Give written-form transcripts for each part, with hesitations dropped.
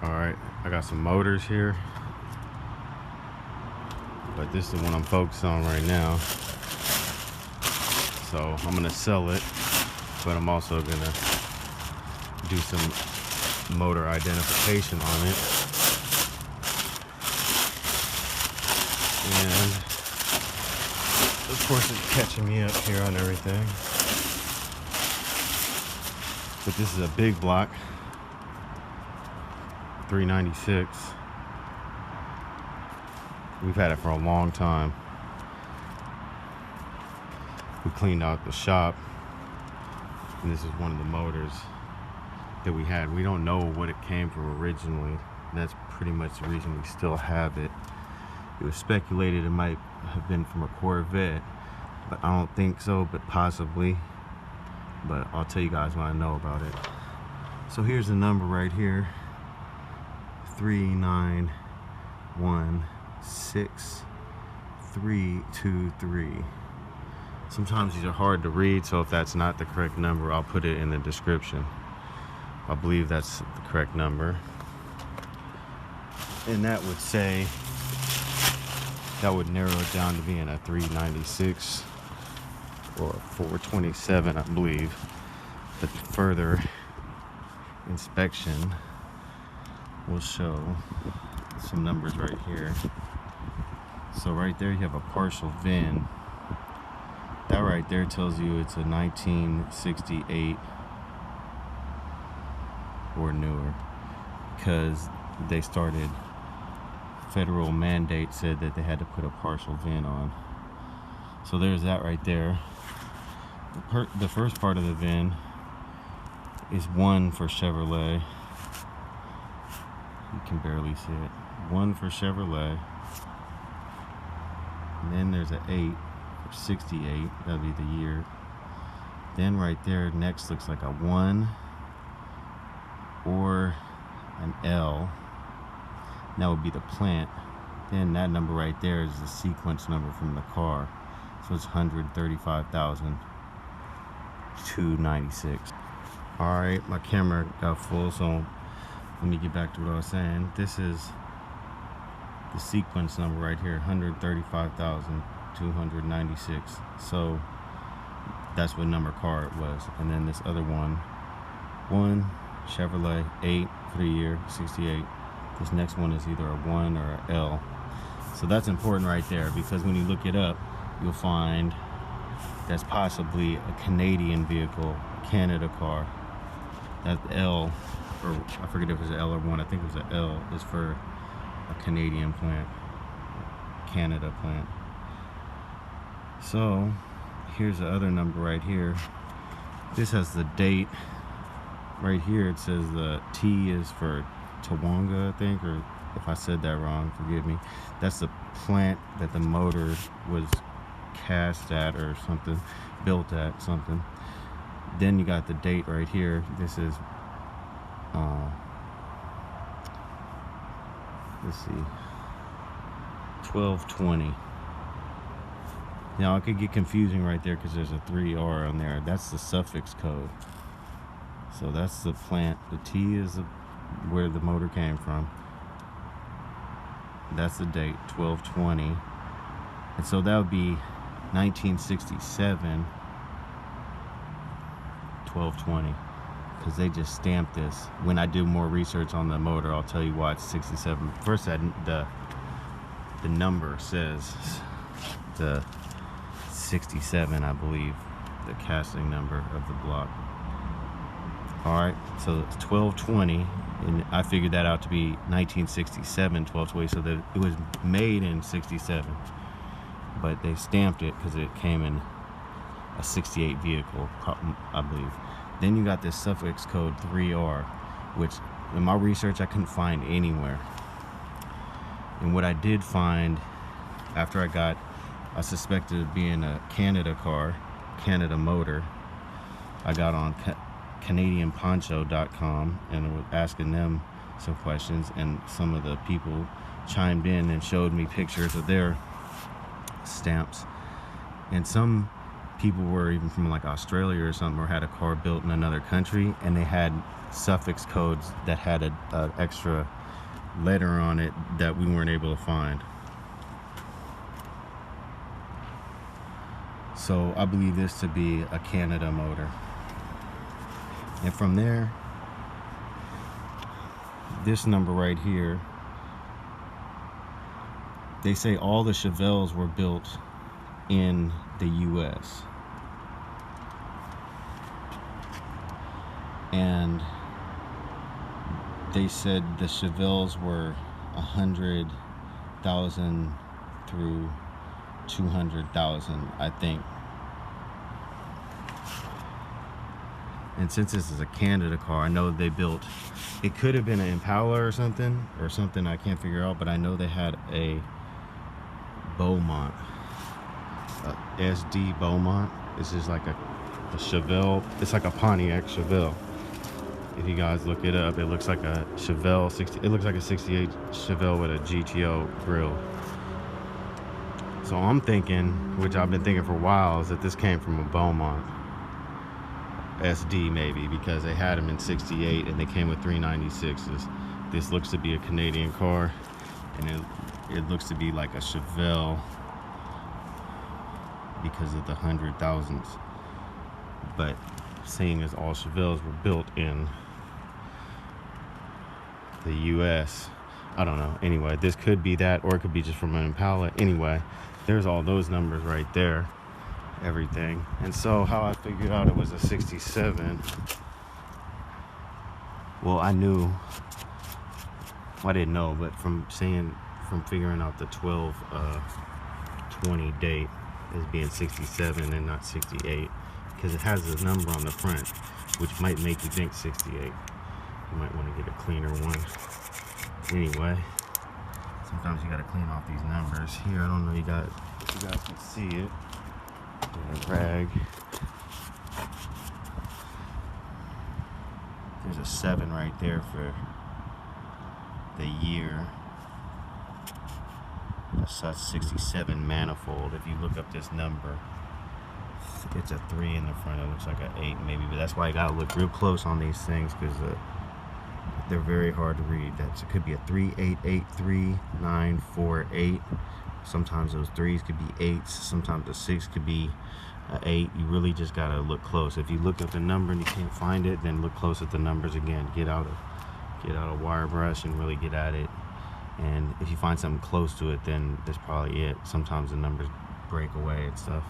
Alright, I got some motors here, but this is the one I'm focused on right now. So I'm gonna sell it, but I'm also gonna do some motor identification on it. And of course it's catching me up here on everything. But this is a big block, 396. We've had it for a long time. We cleaned out the shop, and this is one of the motors that we had. We don't know what it came from originally. That's pretty much the reason we still have it. It was speculated it might have been from a Corvette, but I don't think so, but possibly. But I'll tell you guys when I know about it. So here's the number right here, 3916323. Sometimes these are hard to read, so if that's not the correct number, I'll put it in the description. I believe that's the correct number. And that would say, that would narrow it down to being a 396 or a 427, I believe. But further inspection will show some numbers right here. So right there you have a partial VIN. That right there tells you it's a 1968 or newer, because they started, federal mandate said that they had to put a partial VIN on. So there's that right there. The first part of the VIN is 1 for Chevrolet. You can barely see it. 1 for Chevrolet. And then there's an 8 for 68. That'll be the year. Then right there next looks like a 1 or an L. That would be the plant. Then that number right there is the sequence number from the car. So it's 135,296. Alright, my camera got full, so let me get back to what I was saying. This is the sequence number right here, 135,296. So that's what number car it was. And then this other one, 1 Chevrolet, 8 for the year, 68. This next one is either a 1 or a L. So that's important right there, because when you look it up, you'll find that's possibly a Canadian vehicle, Canada car. That L, or I forget if it was an L or 1, I think it was an L, is for a Canadian plant, Canada plant. So here's the other number right here. This has the date. Right here it says the T is for Towanda, I think, or if I said that wrong, forgive me. That's the plant that the motor was cast at or something, built at something. Then you got the date right here. This is let's see, 12/20. Now it could get confusing right there because there's a 3R on there. That's the suffix code. So that's the plant. The T is where the motor came from. That's the date, 12/20. And so that would be 1967, 12/20, because they just stamped this. When I do more research on the motor, I'll tell you why it's 67. First, the number says the 67, I believe, the casting number of the block. Alright, so it's 12/20, and I figured that out to be 1967, 12/20, so that it was made in 67. But they stamped it because it came in a 68 vehicle, I believe. Then you got this suffix code 3R, which in my research I couldn't find anywhere. And what I did find, after I suspected it being a Canada car, Canada motor, I got on CanadianPoncho.com and was asking them some questions, and some of the people chimed in and showed me pictures of their stamps. And some people were even from like Australia or something, or had a car built in another country, and they had suffix codes that had a extra letter on it that we weren't able to find. So I believe this to be a Canada motor. And from there, this number right here, they say all the Chevelles were built in the US. And they said the Chevelles were 100,000 through 200,000, I think. And since this is a Canada car, I know they built, it could have been an Impala or something I can't figure out, but I know they had a Beaumont, SD Beaumont. This is like a Chevelle. It's like a Pontiac Chevelle. If you guys look it up, it looks like a Chevelle 60. It looks like a 68 Chevelle with a GTO grill. So I'm thinking, which I've been thinking for a while, is that this came from a Beaumont SD maybe, because they had them in 68 and they came with 396s. This looks to be a Canadian car, and it looks to be like a Chevelle because of the 100,000s. But seeing as all Chevelles were built in the US, I don't know. Anyway, this could be that, or it could be just from an Impala. Anyway, there's all those numbers right there, everything. And so how I figured out it was a 67, well, I knew, well, I didn't know, but from figuring out the 12/20 date as being 67 and not 68, because it has a number on the front, which might make you think 68. You might want to get a cleaner one. Anyway, sometimes you got to clean off these numbers. Here, I don't know if you guys can see it. A rag. There's a 7 right there for the year. That's a 67 manifold. If you look up this number, it's a 3 in the front. It looks like an 8 maybe, but that's why you gotta look real close on these things, because they're very hard to read. It could be a 3883948. Sometimes those 3s could be 8s. Sometimes the 6 could be an 8. You really just gotta look close. If you look up the number and you can't find it, then look close at the numbers again. Get out a wire brush and really get at it. And if you find something close to it, then that's probably it. Sometimes the numbers break away and stuff.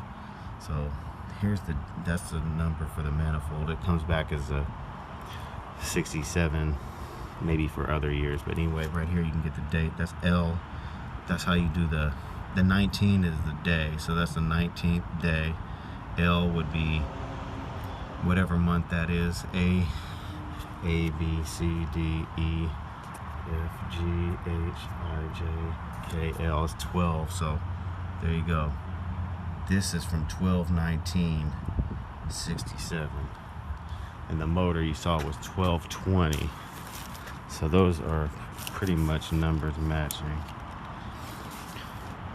So that's the number for the manifold. It comes back as a 67, maybe for other years. But anyway, right here you can get the date. That's L. That's how you do the 19 is the day, so that's the 19th day. L would be whatever month that is. A, B, C, D, E, F, G, H, I, J, K, L. It's 12, so there you go. This is from 12/19/67, and the motor you saw was 12/20. So those are pretty much numbers matching.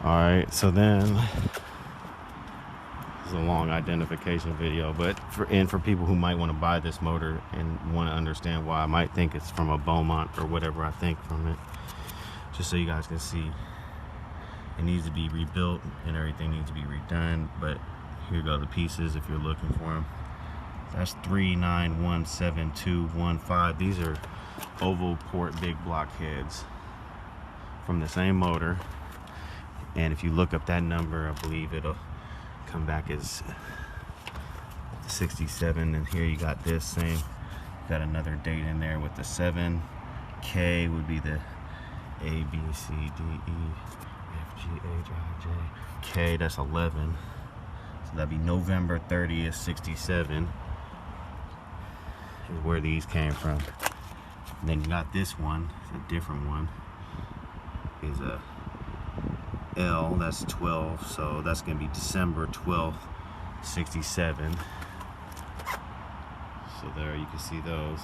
All right, so then this is a long identification video, but for people who might want to buy this motor and want to understand why I might think it's from a Beaumont or whatever I think from it, just so you guys can see, it needs to be rebuilt and everything needs to be redone. But here go the pieces if you're looking for them. That's 3917215. These are oval port big block heads from the same motor. And if you look up that number, I believe it'll come back as 67. And here you got this same, got another date in there with the 7. K would be the A, B, C, D, E, F, G, H, I, J, K. That's 11. So that'd be November 30th, 67 is where these came from. And then you got this one, it's a different one. Is a L, that's 12, so that's gonna be December 12th, 67. So there you can see those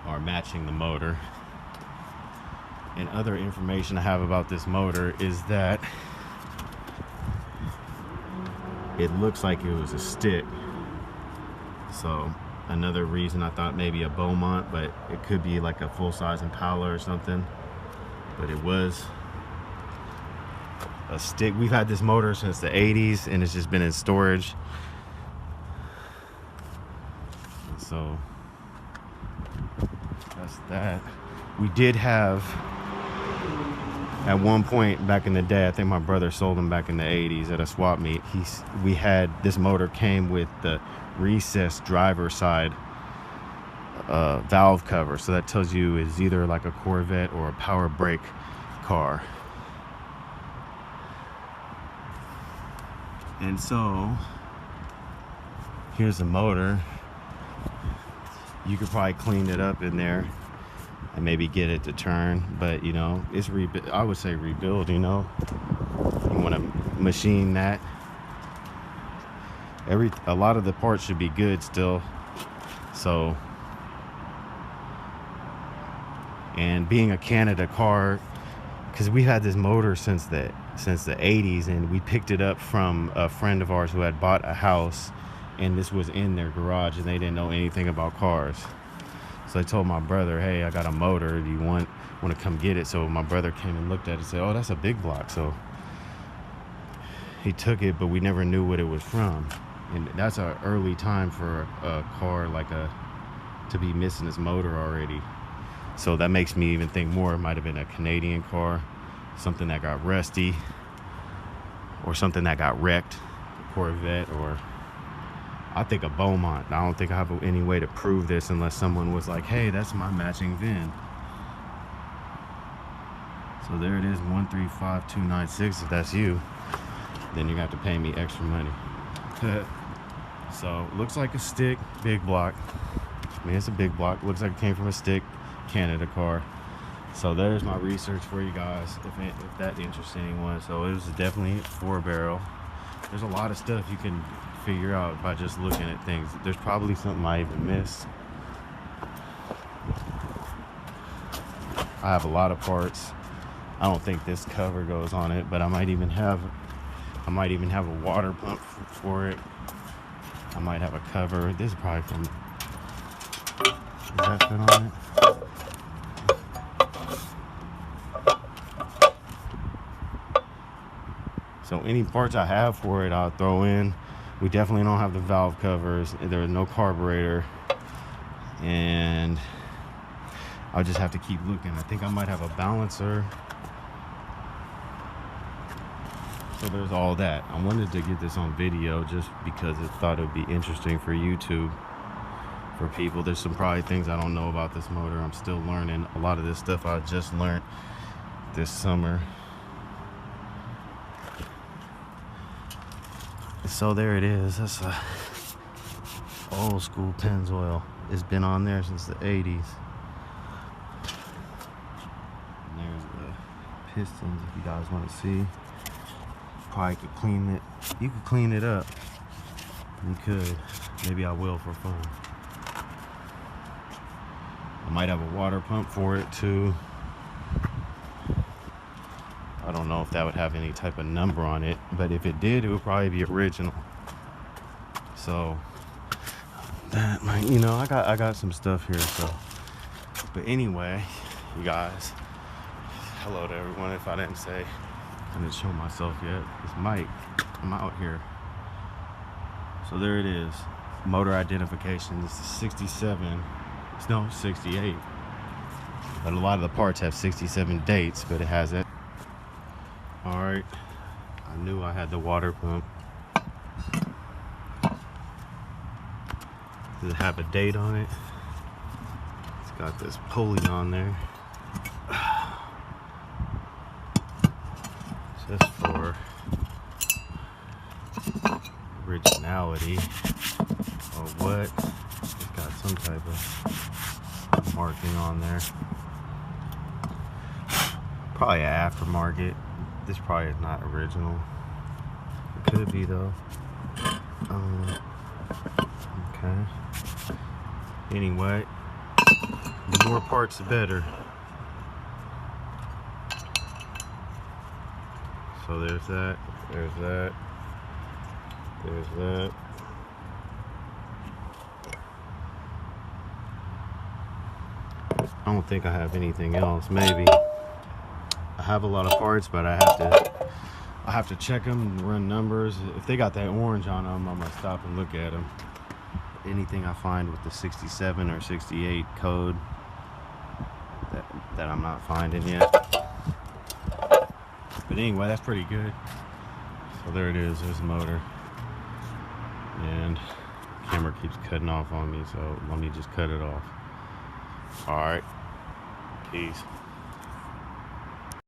are matching the motor. And other information I have about this motor is that it looks like it was a stick. So another reason I thought maybe a Beaumont, but it could be like a full-size Impala or something. But it was a stick. We've had this motor since the 80s and it's just been in storage. And so that's that. We did have, at one point back in the day, I think my brother sold them back in the 80s at a swap meet. We had, this motor came with the recessed driver side valve cover, so that tells you it's either like a Corvette or a power brake car. And so here's the motor. You could probably clean it up in there and maybe get it to turn, but you know, it's I would say rebuild. You know, you want to machine that. A lot of the parts should be good still. So, and being a Canada car, because we had this motor since the 80s, and we picked it up from a friend of ours who had bought a house, and this was in their garage, and they didn't know anything about cars. So I told my brother, hey, I got a motor, do you want to come get it? So my brother came and looked at it and said, oh, that's a big block. So he took it, but we never knew what it was from. And that's an early time for a car like to be missing its motor already. So that makes me even think more it might have been a Canadian car, something that got rusty, or something that got wrecked, a Corvette, or I think a Beaumont. I don't think I have any way to prove this unless someone was like, hey, that's my matching VIN. So there it is, 135296. If that's you, then you're gonna have to pay me extra money. So looks like a stick, big block. I mean, it's a big block. Looks like it came from a stick Canada car. So there's my research for you guys, if that interests anyone. So it was definitely 4-barrel. There's a lot of stuff you can figure out by just looking at things. There's probably something I even missed. I have a lot of parts. I don't think this cover goes on it, but I might even have a water pump for it. I might have a cover. This is probably from, does that fit on it? So any parts I have for it, I'll throw in. We definitely don't have the valve covers. There's no carburetor. And I'll just have to keep looking. I think I might have a balancer. So there's all that. I wanted to get this on video just because I thought it would be interesting for YouTube, for people. There's some probably things I don't know about this motor. I'm still learning. A lot of this stuff I just learned this summer. So there it is. That's a old school Pennzoil. It's been on there since the 80s. And there's the pistons if you guys want to see. Probably could clean it. You could clean it up. You could. Maybe I will for fun. I might have a water pump for it too. I don't know if that would have any type of number on it, but if it did, it would probably be original. So that might, you know, I got some stuff here. So, but anyway, you guys, hello to everyone. If I didn't say, I didn't show myself yet. It's Mike. I'm out here. So there it is. Motor identification. This is 67. No, 68. But a lot of the parts have 67 dates, but it has it. All right. I knew I had the water pump. Does it have a date on it? It's got this pulley on there. Just for originality or what. It's got some type of marking on there. Probably an aftermarket. This probably is not original. It could be though. Okay. Anyway, the more parts the better. So there's that, There's that. I don't think I have anything else. Maybe I have a lot of parts, but I have to check them and run numbers. If they got that orange on them, I'm gonna stop and look at them. Anything I find with the 67 or 68 code that I'm not finding yet. But anyway, that's pretty good. So there it is. There's the motor. And the camera keeps cutting off on me, so let me just cut it off. All right. Peace.